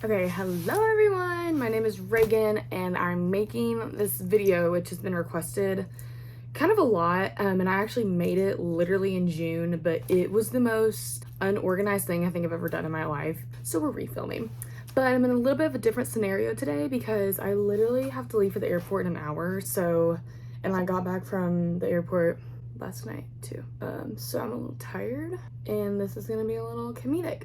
Okay, hello everyone, my name is Reagan and I'm making this video which has been requested kind of a lot, and I actually made it literally in June, but it was the most unorganized thing I think I've ever done in my life, so we're refilming. But I'm in a little bit of a different scenario today because I literally have to leave for the airport in an hour, and I got back from the airport last night too. So I'm a little tired and this is gonna be a little comedic.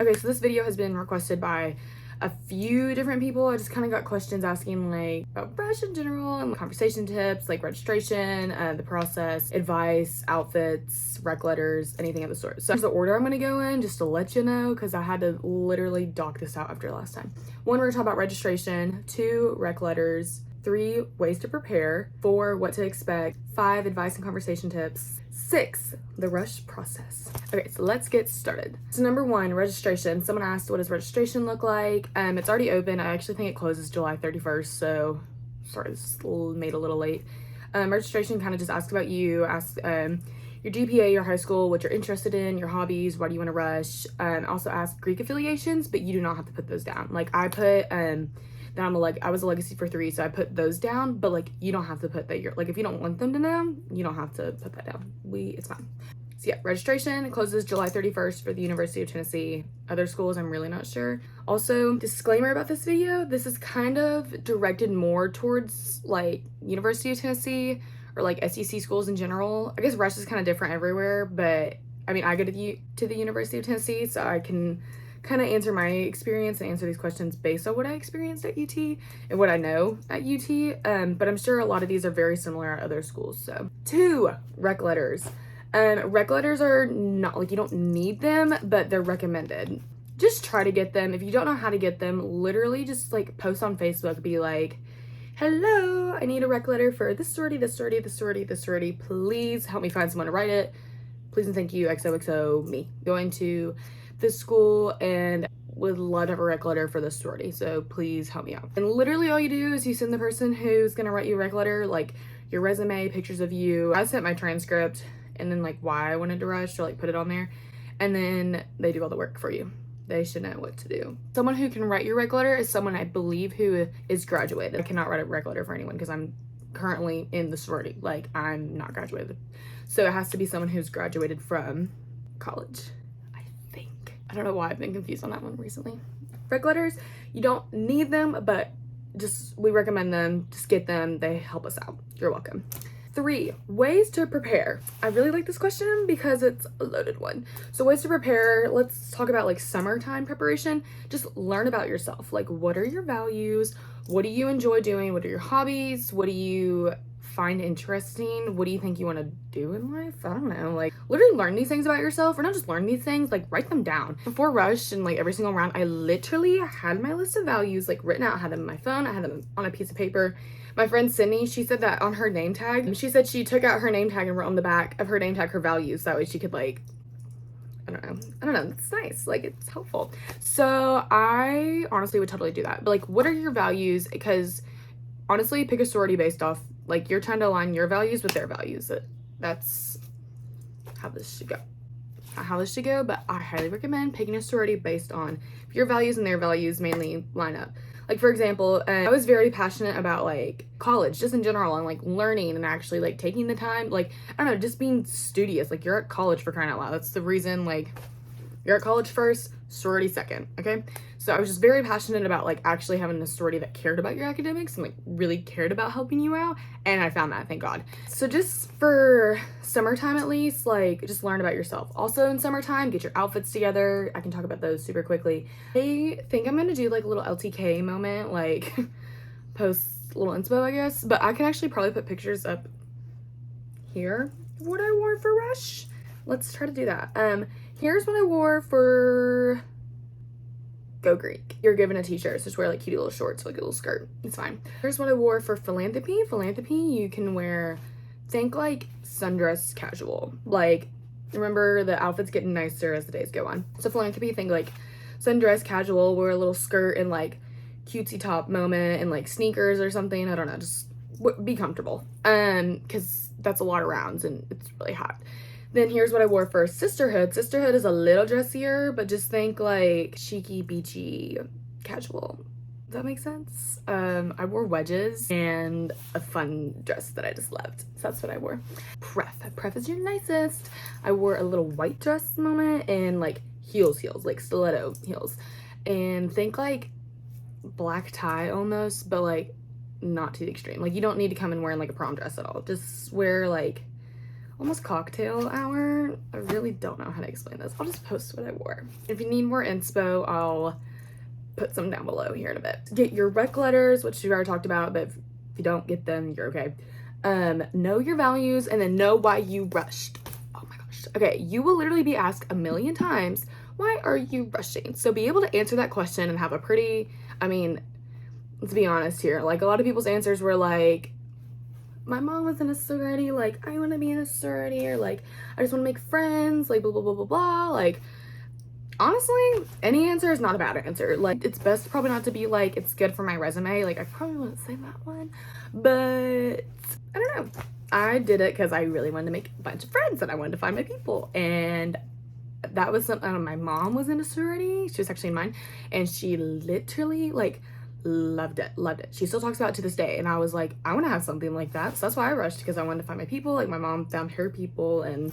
Okay, so this video has been requested by a few different people. I just kind of got questions asking like about brush in general and conversation tips, like registration, the process, advice, outfits, rec letters, anything of the sort. So here's the order I'm gonna go in just to let you know, because I had to literally doc this out after last time. 1, we're gonna talk about registration. 2, rec letters. 3, ways to prepare. 4, what to expect. 5, advice and conversation tips. 6, the rush process. Okay, so let's get started. So number 1, registration. Someone asked, what does registration look like? It's already open. I actually think it closes July 31st, so sorry, this made a little late. Registration kind of just asks about you, asks your GPA, your high school, what you're interested in, your hobbies, why do you want to rush. Also ask Greek affiliations, but you do not have to put those down. Like I put that I was a legacy for 3, so I put those down, but like you don't have to put that. You're like, if you don't want them to know, you don't have to put that down. It's fine. So yeah, registration closes July 31st for the University of Tennessee. Other schools, I'm really not sure. Also, disclaimer about this video, this is kind of directed more towards like University of Tennessee or like SEC schools in general. I guess rush is kind of different everywhere, but I mean, I go to the University of Tennessee, so I can kind of answer my experience and answer these questions based on what I experienced at UT and what I know at UT. But I'm sure a lot of these are very similar at other schools. So 2, rec letters. Rec letters are not like, you don't need them, but they're recommended. Just try to get them. If you don't know how to get them, literally just like post on Facebook, be like, hello, I need a rec letter for this sorority, this sorority, this sorority, this sorority. Please help me find someone to write it. Please and thank you, XOXO, me. Going to this school and would love to have a rec letter for this sorority, so please help me out. And literally all you do is you send the person who's gonna write you a rec letter like your resume, pictures of you. I sent my transcript and then like why I wanted to rush, or like put it on there, and then they do all the work for you. They should know what to do. Someone who can write your rec letter is someone I believe who is graduated. I cannot write a rec letter for anyone because I'm currently in the sorority, like I'm not graduated, so it has to be someone who's graduated from college. I don't know why I've been confused on that one recently. Rec letters, you don't need them, but we recommend them. Just get them. They help us out. You're welcome. 3, ways to prepare. I really like this question because it's a loaded one. So ways to prepare, let's talk about like summertime preparation. Just learn about yourself. Like, what are your values? What do you enjoy doing? What are your hobbies? What do you find interesting? What do you think you want to do in life? I don't know, like literally learn these things about yourself, or not just learn these things, like write them down. Before rush and like every single round, I literally had my list of values like written out. I had them on my phone, I had them on a piece of paper. My friend Sydney, she said that on her name tag, she said she took out her name tag and wrote on the back of her name tag her values, that way she could like, I don't know, it's nice, like it's helpful. So I honestly would totally do that. But like, what are your values? Because honestly, pick a sorority based off, like you're trying to align your values with their values. That's how this should go. Not how this should go, but I highly recommend picking a sorority based on if your values and their values mainly line up. Like for example, I was very passionate about like college, just in general, and like learning and actually like taking the time, like, I don't know, just being studious. Like you're at college, for crying out loud. That's the reason, like you're at college first, sorority second, okay? So I was just very passionate about like actually having a sorority that cared about your academics and like really cared about helping you out, and I found that, thank God. So just for summertime at least, like just learn about yourself. Also in summertime, get your outfits together. I can talk about those super quickly. I think I'm gonna do like a little LTK moment, like post a little inspo, I guess, but I can actually probably put pictures up here of what I wore for rush. Let's try to do that. Here's what I wore for Go Greek. You're given a t-shirt, so just wear like cute little shorts, like a little skirt. It's fine. Here's what I wore for philanthropy. Philanthropy, you can wear, think like sundress casual. Like, remember the outfits getting nicer as the days go on. So philanthropy, think like sundress casual, wear a little skirt and like cutesy top moment and like sneakers or something. I don't know, just be comfortable. Because that's a lot of rounds and it's really hot. Then here's what I wore for sisterhood. Sisterhood is a little dressier, but just think like cheeky, beachy casual. Does that make sense? I wore wedges and a fun dress that I just loved. So that's what I wore. Pref is your nicest. I wore a little white dress moment and like heels, like stiletto heels. And think like black tie almost, but like not to the extreme. Like you don't need to come in wearing like a prom dress at all. Just wear like almost cocktail hour. I really don't know how to explain this. I'll just post what I wore. If you need more inspo, I'll put some down below here in a bit. Get your rec letters, which we already talked about, but if you don't get them, you're okay. Know your values and then know why you rushed. Oh my gosh. Okay, you will literally be asked a million times, why are you rushing? So be able to answer that question and have a pretty, I mean, let's be honest here. Like a lot of people's answers were like, my mom was in a sorority, like I want to be in a sorority, or like I just want to make friends, like blah blah blah blah blah. Like honestly, any answer is not a bad answer. Like it's best probably not to be like it's good for my resume. Like I probably wouldn't say that one, but I don't know. I did it because I really wanted to make a bunch of friends and I wanted to find my people, and that was something. My mom was in a sorority. She was actually in mine, and she literally like loved it. She still talks about it to this day, and I was like, I want to have something like that. So that's why I rushed, because I wanted to find my people. Like my mom found her people, and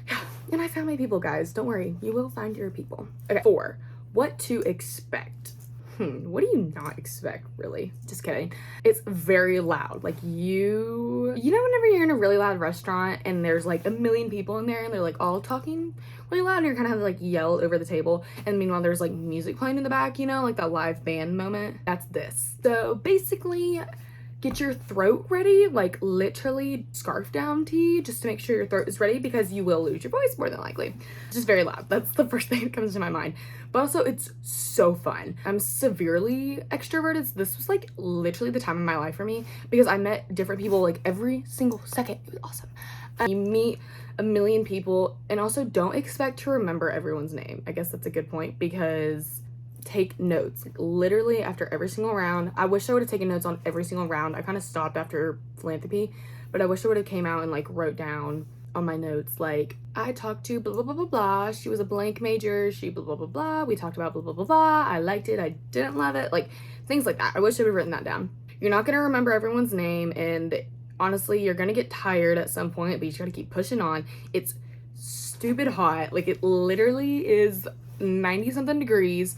yeah, and I found my people, guys. Don't worry, you will find your people. Okay, 4, what to expect. What do you not expect, really? Just kidding. It's very loud. Like you know whenever you're in a really loud restaurant and there's like a million people in there and they're like all talking really loud and you're kind of have to like yell over the table, and meanwhile there's like music playing in the back, you know, like that live band moment. That's this. So basically, get your throat ready, like literally scarf down tea, just to make sure your throat is ready, because you will lose your voice more than likely. It's just very loud. That's the first thing that comes to my mind. But also it's so fun. I'm severely extroverted. So this was like literally the time of my life for me, because I met different people like every single second. It was awesome. You meet a million people, and also don't expect to remember everyone's name. I guess that's a good point, because take notes. Like literally after every single round. I wish I would have taken notes on every single round. I kind of stopped after philanthropy, but I wish I would have came out and like wrote down on my notes, like I talked to blah blah blah blah blah, she was a blank major, she blah blah blah blah, we talked about blah blah blah blah, I liked it, I didn't love it, like things like that. I wish I would have written that down. You're not gonna remember everyone's name, and honestly you're gonna get tired at some point, but you just gotta keep pushing on. It's stupid hot. Like it literally is 90 something degrees.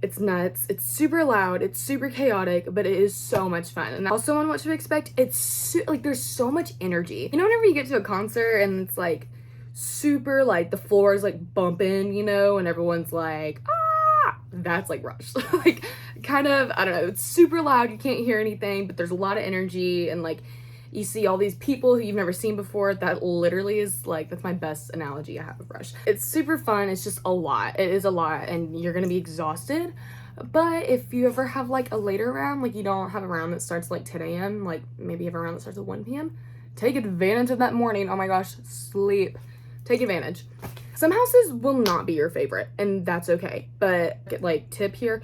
It's nuts. It's super loud. It's super chaotic, but it is so much fun. And also on what to expect, it's like there's so much energy. You know, whenever you get to a concert and it's like super like the floor is like bumping, you know, and everyone's like, ah, that's like Rush. Like kind of, I don't know, it's super loud. You can't hear anything, but there's a lot of energy, and like you see all these people who you've never seen before. That literally is like, that's my best analogy I have of Rush. It's super fun. It's just a lot. It is a lot, and you're gonna be exhausted. But if you ever have like a later round, like you don't have a round that starts like 10 a.m., like maybe you have a round that starts at 1 p.m., take advantage of that morning. Oh my gosh, sleep. Take advantage. Some houses will not be your favorite, and that's okay. But like tip here,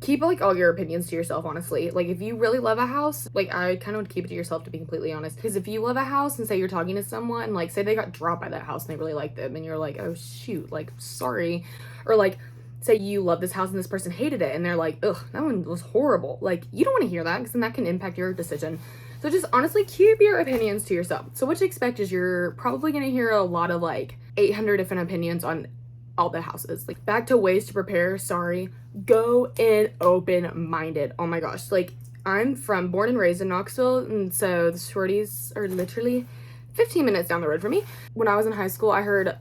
keep like all your opinions to yourself, honestly. Like if you really love a house, like I kind of would keep it to yourself, to be completely honest. Because if you love a house and say you're talking to someone, like say they got dropped by that house and they really like them, and you're like, oh shoot, like sorry. Or like say you love this house and this person hated it and they're like, ugh, that one was horrible. Like you don't want to hear that, because then that can impact your decision. So just honestly keep your opinions to yourself. So what to expect is you're probably going to hear a lot of like 800 different opinions on all the houses. Like back to ways to prepare, sorry, go in open-minded. Oh my gosh, like I'm born and raised in Knoxville, and so the sororities are literally 15 minutes down the road from me. When I was in high school, I heard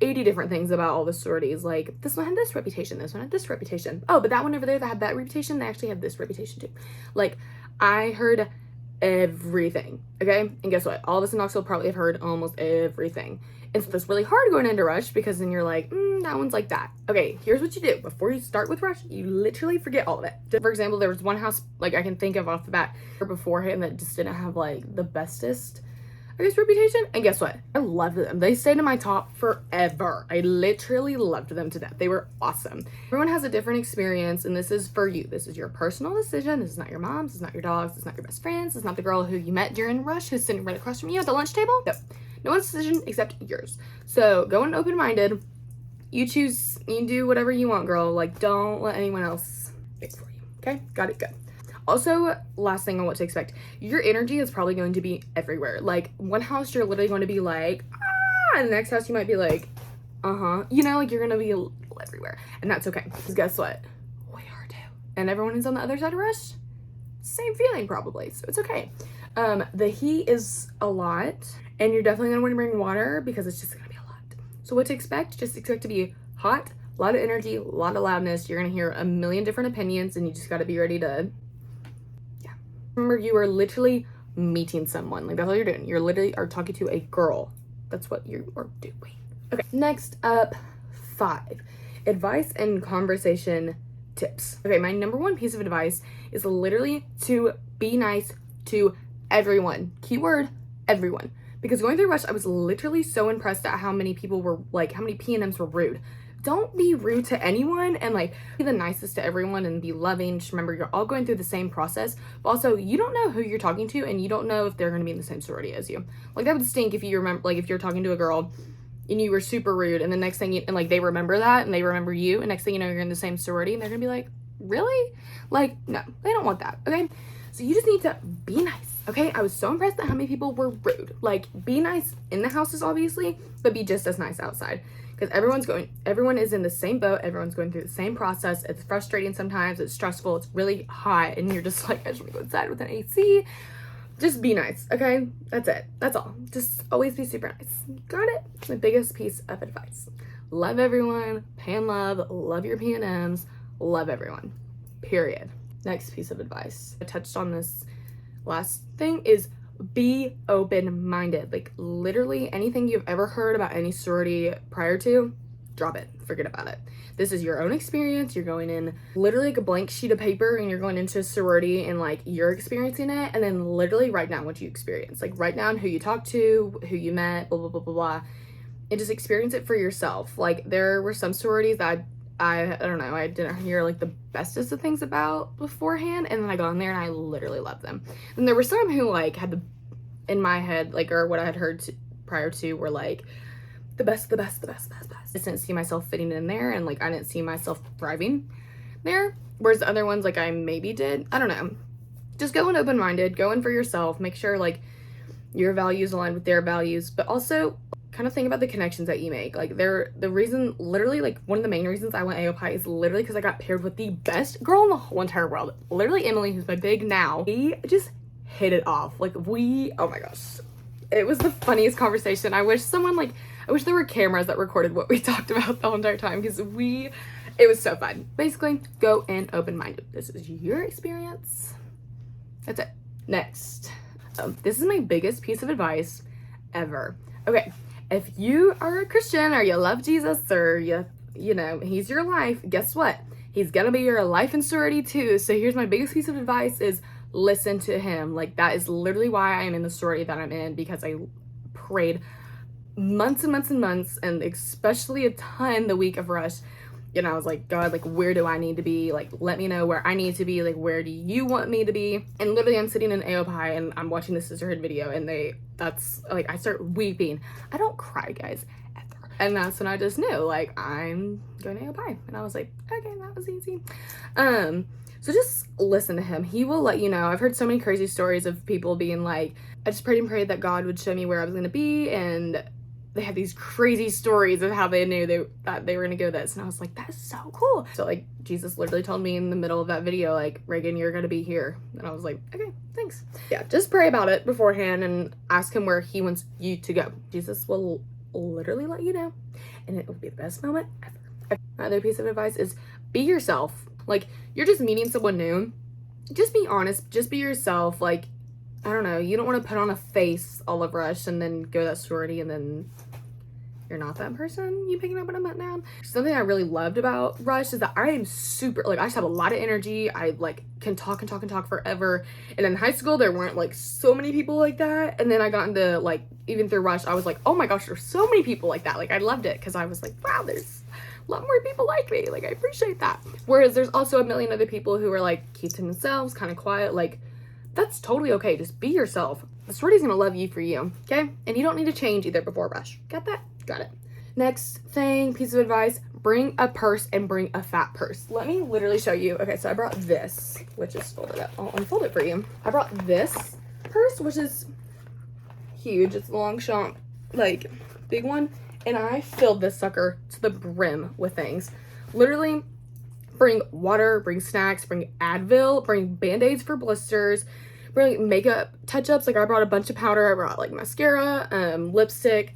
80 different things about all the sororities. Like this one had this reputation, this one had this reputation. Oh, but that one over there that had that reputation, they actually have this reputation too. Like I heard everything, okay? And guess what? All of us in Knoxville probably have heard almost everything. And so it's really hard going into Rush, because then you're like, that one's like that. Okay, here's what you do. Before you start with Rush, you literally forget all of it. For example, there was one house, like I can think of off the bat, beforehand that just didn't have like the bestest, I guess, reputation. And guess what? I loved them. They stayed in my top forever. I literally loved them to death. They were awesome. Everyone has a different experience, and this is for you. This is your personal decision. This is not your mom's. This is not your dog's. This is not your best friend's. This is not the girl who you met during Rush who's sitting right across from you at the lunch table. No one's decision except yours. So go in open-minded. you choose, you do whatever you want, girl. Like, don't let anyone else pick for you. Okay, got it. Good. Also, last thing on what to expect, your energy is probably going to be everywhere. Like, one house you're literally going to be like, ah, and the next house you might be like, you know, like you're gonna be everywhere, and that's okay, because guess what, we are too, and everyone who's on the other side of Rush, same feeling probably, so it's okay. The heat is a lot, and you're definitely gonna want to bring water because it's just gonna be a lot. So what to expect? Just expect to be hot, a lot of energy, a lot of loudness. You're gonna hear a million different opinions, and you just got to be ready to, yeah. Remember, you are literally meeting someone. Like, that's all you're doing. You're literally are talking to a girl. That's what you are doing. Okay, next up, 5 advice and conversation tips. Okay, my number 1 piece of advice is literally to be nice to everyone. Keyword, everyone. Because going through Rush, I was literally so impressed at how many people were, like, how many P&Ms were rude. Don't be rude to anyone, and like be the nicest to everyone and be loving. Just remember, you're all going through the same process, but also you don't know who you're talking to, and you don't know if they're going to be in the same sorority as you. Like, that would stink if you remember, like, if you're talking to a girl and you were super rude, and the next thing you, and like they remember that and they remember you, and next thing you know, you're in the same sorority and they're gonna be like, really? Like, no, they don't want that. Okay, so you just need to be nice. Okay, I was so impressed at how many people were rude. Like, be nice in the houses obviously, but be just as nice outside, because everyone is in the same boat, everyone's going through the same process. It's frustrating sometimes, it's stressful, it's really hot, and you're just like, I just want to go inside with an AC. Just be nice, okay? That's it. That's all. Just always be super nice. Got it? It's my biggest piece of advice. Love everyone. Pan love. Love your P&Ms. Love everyone. Period. Next piece of advice. I touched on this last thing is be open-minded. Like, literally anything you've ever heard about any sorority prior to, drop it. Forget about it. This is your own experience. You're going in literally like a blank sheet of paper, and you're going into a sorority and like you're experiencing it, and then literally write down what you experienced. Like, write down who you talked to, who you met, blah, blah, blah, blah, blah, and just experience it for yourself. Like, there were some sororities that I don't know, I didn't hear like the bestest of things about beforehand, and then I got in there and I literally loved them. And there were some who like had the, in my head, like, or what I had heard prior to were like the best. I just didn't see myself fitting in there, and like I didn't see myself thriving there. Whereas the other ones, like, I maybe did. I don't know. Just go in open-minded, go in for yourself, make sure like your values align with their values, but also kind of think about the connections that you make. Like, the reason, literally, like, one of the main reasons I went AOPI is literally because I got paired with the best girl in the whole entire world. Literally Emily, who's my big now. We just hit it off. Like, oh my gosh. It was the funniest conversation. I wish there were cameras that recorded what we talked about the whole entire time, because it was so fun. Basically, go in open-minded. This is your experience. That's it. Next. This is my biggest piece of advice ever. Okay, if you are a Christian or you love Jesus or you know, he's your life, guess what? He's gonna be your life in sorority too. So here's my biggest piece of advice is listen to him. Like, that is literally why I am in the sorority that I'm in, because I prayed months and months and months, and especially a ton the week of Rush. You know, I was like, God, like, where do I need to be? Like, let me know where I need to be. Like, where do you want me to be? And literally, I'm sitting in AOPI and I'm watching the sisterhood video, and that's like, I start weeping. I don't cry, guys, ever. And that's when I just knew, like, I'm going to AOPI. And I was like, okay, that was easy. So just listen to him. He will let you know. I've heard so many crazy stories of people being like, I just prayed and prayed that God would show me where I was going to be, and they had these crazy stories of how they knew that they were gonna go this, and I was like, that is so cool. So like, Jesus literally told me in the middle of that video, like, Reagan, you're gonna be here, and I was like, okay, thanks. Yeah, just pray about it beforehand and ask him where he wants you to go. Jesus will literally let you know, and it will be the best moment ever. Another piece of advice is be yourself. Like, you're just meeting someone new, just be honest, just be yourself. Like, I don't know, you don't want to put on a face all of Rush and then go to that sorority and then you're not that person. You picking up what I'm at now? Something I really loved about Rush is that I am super, like, I just have a lot of energy. I like can talk and talk and talk forever. And in high school, there weren't like so many people like that. And then I got into like, even through Rush, I was like, oh my gosh, there's so many people like that. Like, I loved it because I was like, wow, there's a lot more people like me. Like, I appreciate that. Whereas there's also a million other people who are like, keep to themselves, kind of quiet. Like, that's totally okay. Just be yourself. The sorority's gonna love you for you, okay? And you don't need to change either before Rush. Got that? Got it. Next thing, piece of advice, bring a purse and bring a fat purse. Let me literally show you. Okay, so I brought this, which is folded up. I'll unfold it for you. I brought this purse, which is huge. It's a Longchamp, like, big one. And I filled this sucker to the brim with things. Literally, bring water, bring snacks, bring Advil, bring Band-Aids for blisters, bring makeup touch-ups. Like, I brought a bunch of powder. I brought, like, mascara, lipstick,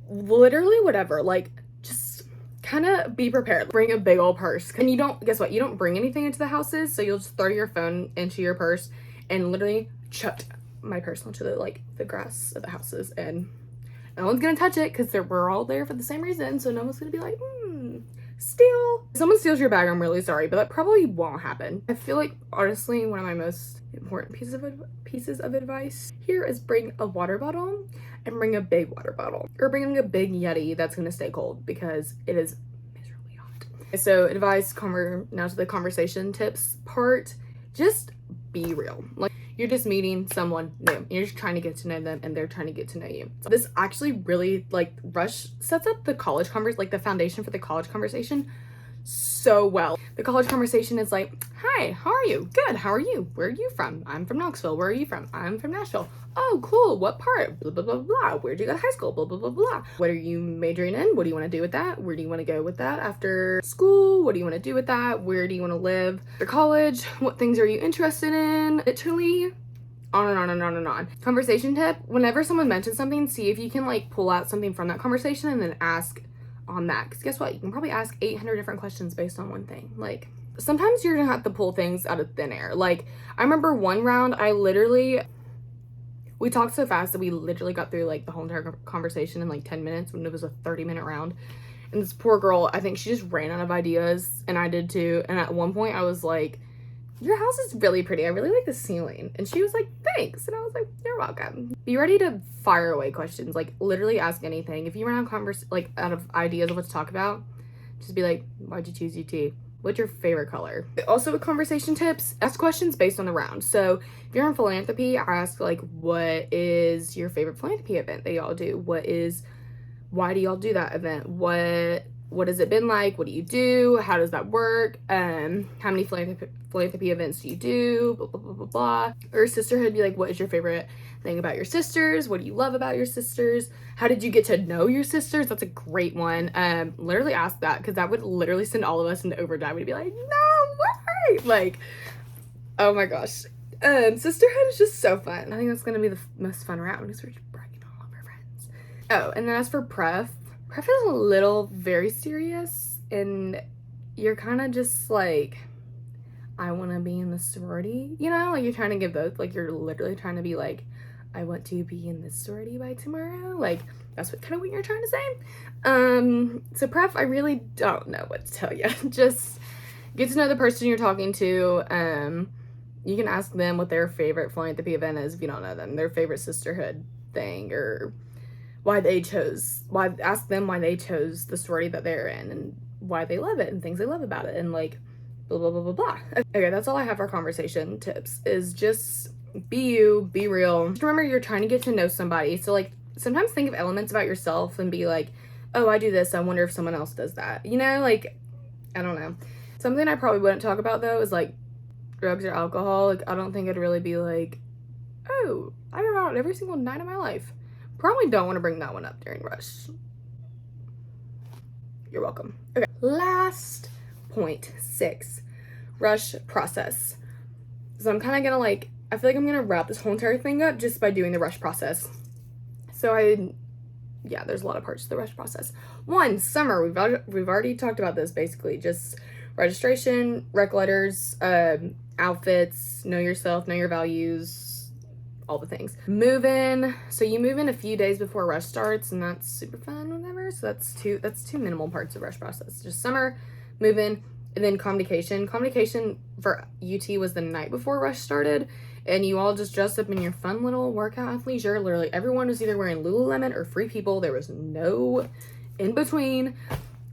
literally whatever. Like, just kind of be prepared. Bring a big old purse. And you don't, guess what? You don't bring anything into the houses, so you'll just throw your phone into your purse and literally chucked my purse onto the, like, the grass of the houses, and no one's gonna touch it because we're all there for the same reason, so no one's gonna be like, steal. If someone steals your bag, I'm really sorry, but that probably won't happen. I feel like, honestly, one of my most important pieces of advice here is bring a water bottle and bring a big water bottle, or bring a big Yeti that's gonna stay cold because it is miserably hot. So advice, now to the conversation tips part, just be real. Like, you're just meeting someone new. You're just trying to get to know them, and they're trying to get to know you. So this actually really, like, Rush sets up the college like, the foundation for the college conversation so well. The college conversation is like, hi, how are you? Good, how are you? Where are you from? I'm from Knoxville. Where are you from? I'm from Nashville. Oh, cool. What part? Blah, blah, blah, blah. Where'd you go to high school? Blah, blah, blah, blah. What are you majoring in? What do you want to do with that? Where do you want to go with that after school? What do you want to do with that? Where do you want to live after college? What things are you interested in? Literally on and on and on and on. Conversation tip, whenever someone mentions something, see if you can, like, pull out something from that conversation and then ask on that. Because guess what? You can probably ask 800 different questions based on one thing. Like, sometimes you're gonna have to pull things out of thin air. Like, I remember one round, we talked so fast that we literally got through, like, the whole entire conversation in, like, 10 minutes when it was a 30-minute round. And this poor girl, I think she just ran out of ideas, and I did too. And at one point I was like, your house is really pretty. I really like the ceiling. And she was like, thanks. And I was like, you're welcome. Be ready to fire away questions. Like, literally ask anything. If you run out of ideas of what to talk about, just be like, why'd you choose UT? What's your favorite color? Also, with conversation tips, ask questions based on the round. So if you're in philanthropy, ask, like, what is your favorite philanthropy event that y'all do? Why do y'all do that event? What has it been like? What do you do? How does that work? How many philanthropy events do you do? Blah, blah, blah, blah, blah. Or sisterhood, be like, what is your favorite thing about your sisters? What do you love about your sisters? How did you get to know your sisters? That's a great one. Literally ask that, because that would literally send all of us into overdrive. We'd be like, no way! Like, oh my gosh. Sisterhood is just so fun. I think that's gonna be the most fun round, because we're just bragging all of our friends. Oh, and then as for pref is a little very serious, and you're kind of just like, I want to be in the sorority, you know, like, you're trying to give both. Like, you're literally trying to be like, I want to be in this sorority by tomorrow. Like, that's what you're trying to say. So pref, I really don't know what to tell you. Just get to know the person you're talking to. You can ask them what their favorite philanthropy event is if you don't know them, their favorite sisterhood thing, or ask them why they chose the sorority that they're in, and why they love it, and things they love about it, and, like, blah, blah, blah, blah, blah. Okay, that's all I have for conversation tips, is just be you, be real. Just remember, you're trying to get to know somebody. So, like, sometimes think of elements about yourself and be like, oh, I do this, I wonder if someone else does that. You know, like, I don't know. Something I probably wouldn't talk about, though, is, like, drugs or alcohol. Like, I don't think I'd really be like, oh, I've been out every single night of my life. Probably don't want to bring that one up during Rush. You're welcome. Okay, last point, 6, Rush process. So I'm kind of gonna, like, I feel like I'm gonna wrap this whole entire thing up just by doing the Rush process. So there's a lot of parts to the Rush process. 1, summer. We've already talked about this, basically. Just registration, rec letters, outfits, know yourself, know your values, all the things. Move in. So you move in a few days before Rush starts, and that's super fun, whatever. So that's two minimal parts of Rush process. Just summer, move in, and then convocation. Convocation for UT was the night before Rush started, and you all just dressed up in your fun little workout athleisure. Literally everyone was either wearing Lululemon or Free People. There was no in between.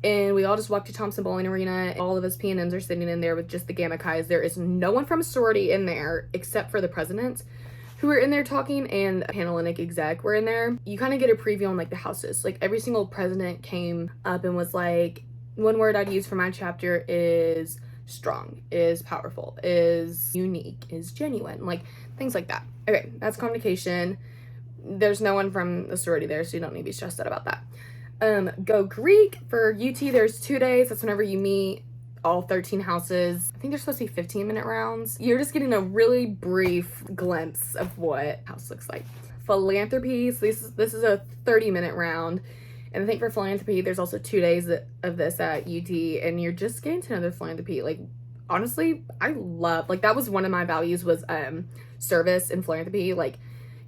And we all just walked to Thompson Bowling Arena. All of us P&Ms are sitting in there with just the Gamma Kais. There is no one from sorority in there except for the president. who were in there talking, and a Panhellenic exec were in there. You kind of get a preview on like the houses. Like every single president came up and was like, one word I'd use for my chapter is strong, is powerful, is unique, is genuine, like things like that. Okay, that's convocation. There's no one from the sorority there, so you don't need to be stressed out about that. Go Greek for UT, there's 2 days. That's whenever you meet all 13 houses. I think they're supposed to be 15-minute rounds. You're just getting a really brief glimpse of what house looks like. Philanthropy, so this is a 30-minute round. And I think for philanthropy, there's also 2 days of this at UT, and you're just getting to know their philanthropy. Like, honestly, I love, like, that was one of my values was service and philanthropy, like,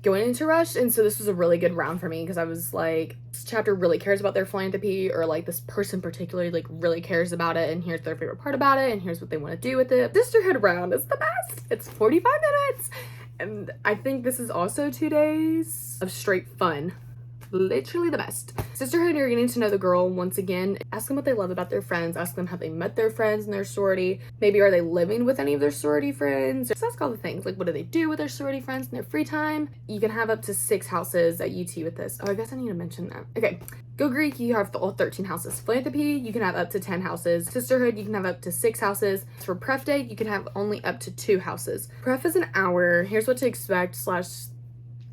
going into Rush. And so this was a really good round for me because I was like, this chapter really cares about their philanthropy, or like this person particularly like really cares about it, and here's their favorite part about it, and here's what they want to do with it. Sisterhood round is the best. It's 45 minutes. And I think this is also 2 days of straight fun. Literally the best. Sisterhood, you're getting to know the girl once again. Ask them what they love about their friends. Ask them how they met their friends in their sorority. Maybe are they living with any of their sorority friends? Just ask all the things. Like, what do they do with their sorority friends in their free time? You can have up to 6 houses at UT with this. Oh, I guess I need to mention that. Okay. Go Greek, you have all 13 houses. Philanthropy, you can have up to 10 houses. Sisterhood, you can have up to 6 houses. For Pref Day, you can have only up to 2 houses. Pref is an hour. Here's what to expect / a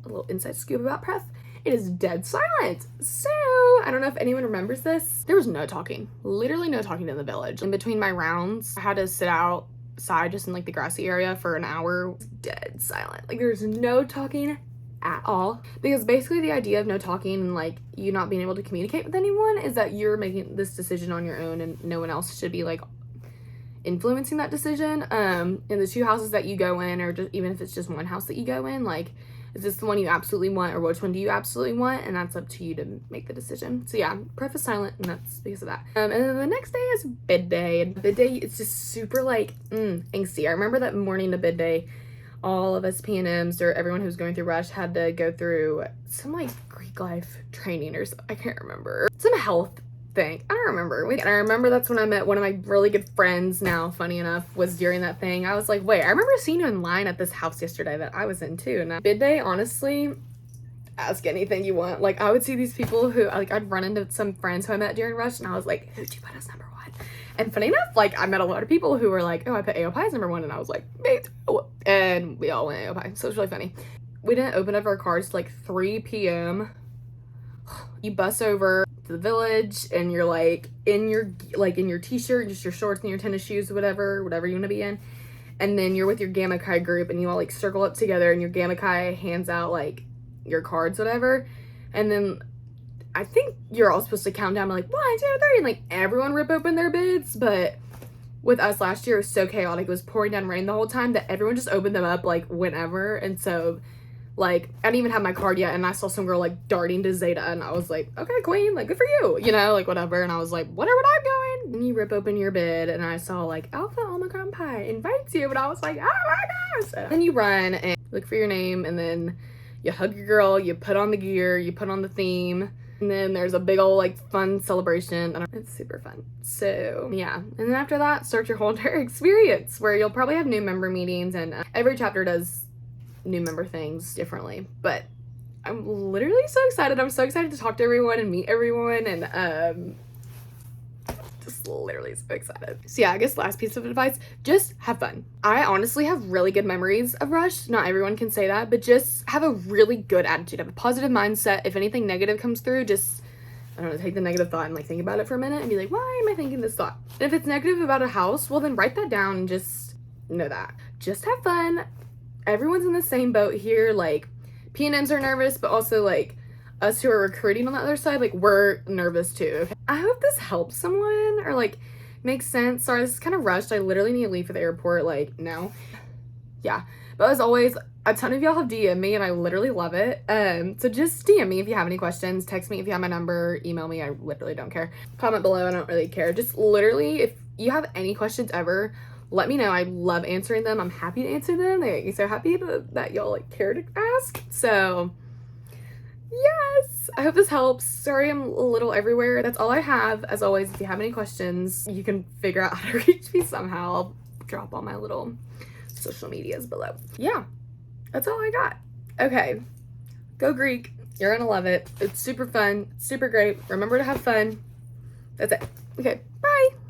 little inside scoop about Pref. It is dead silent. So, I don't know if anyone remembers this. There was no talking. Literally no talking in the village. In between my rounds, I had to sit outside just in like the grassy area for an hour. It was dead silent. Like there's no talking at all. Because basically the idea of no talking and like you not being able to communicate with anyone is that you're making this decision on your own and no one else should be like influencing that decision. In the 2 houses that you go in, or just even if it's just one house that you go in, like, is this the one you absolutely want, or which one do you absolutely want? And that's up to you to make the decision. So yeah, Pref is silent, and that's because of that. And then the next day is bid day. And bid day, it's just super like angsty. I remember that morning to bid day, all of us PNMs or everyone who was going through Rush had to go through some like Greek life training or I can't remember. Some health thing. I don't remember. And I remember that's when I met one of my really good friends now, funny enough, was during that thing. I was like, wait, I remember seeing you in line at this house yesterday that I was in too. And bid day, honestly, ask anything you want. Like I would see these people who like I'd run into some friends who I met during Rush and I was like, who'd you put as number 1? And funny enough, like I met a lot of people who were like, oh, I put AOPI as number 1, and I was like, me too. And we all went AOPI. So it was really funny. We didn't open up our cards till like 3 p.m. You bus over to the village and you're like in your t-shirt, just your shorts and your tennis shoes, whatever you want to be in. And then you're with your Gamma Chi group and you all like circle up together and your Gamma Chi hands out like your cards, whatever. And then I think you're all supposed to count down like 1, 2, 3, and like everyone rip open their bids. But with us last year, it was so chaotic. It was pouring down rain the whole time that everyone just opened them up like whenever. And so like, I didn't even have my card yet, and I saw some girl, like, darting to Zeta, and I was like, okay, queen, like, good for you, you know, like, whatever, and I was like, whatever, I'm going. And you rip open your bid, and I saw, like, Alpha Omicron Pi invites you, and I was like, oh my gosh. And then you run, and look for your name, and then you hug your girl, you put on the gear, you put on the theme, and then there's a big old, like, fun celebration, and it's super fun. So, yeah, and then after that, start your whole entire experience, where you'll probably have new member meetings, and every chapter does new member things differently, but I'm literally so excited. I'm so excited to talk to everyone and meet everyone, and just literally so excited. So yeah, I guess last piece of advice, just have fun. I honestly have really good memories of Rush. Not everyone can say that, but just have a really good attitude, have a positive mindset. If anything negative comes through, just, I don't know, take the negative thought and like think about it for a minute and be like, why am I thinking this thought? And if it's negative about a house, well then write that down and just know that. Just have fun. Everyone's in the same boat here. Like, PNMs are nervous, but also like us who are recruiting on the other side, like we're nervous too. Okay? I hope this helps someone or like makes sense. Sorry, this is kind of rushed. I literally need to leave for the airport like now. Yeah, but as always, a ton of y'all have DM me and I literally love it. So just DM me if you have any questions. Text me if you have my number. Email me. I literally don't care. Comment below. I don't really care. Just literally, if you have any questions ever, let me know. I love answering them. I'm happy to answer them. They make me so happy that y'all like care to ask. So yes, I hope this helps. Sorry I'm a little everywhere. That's all I have. As always, if you have any questions, you can figure out how to reach me somehow. I'll drop all my little social medias below. Yeah, that's all I got. Okay, go Greek. You're gonna love it. It's super fun, super great. Remember to have fun. That's it. Okay, bye.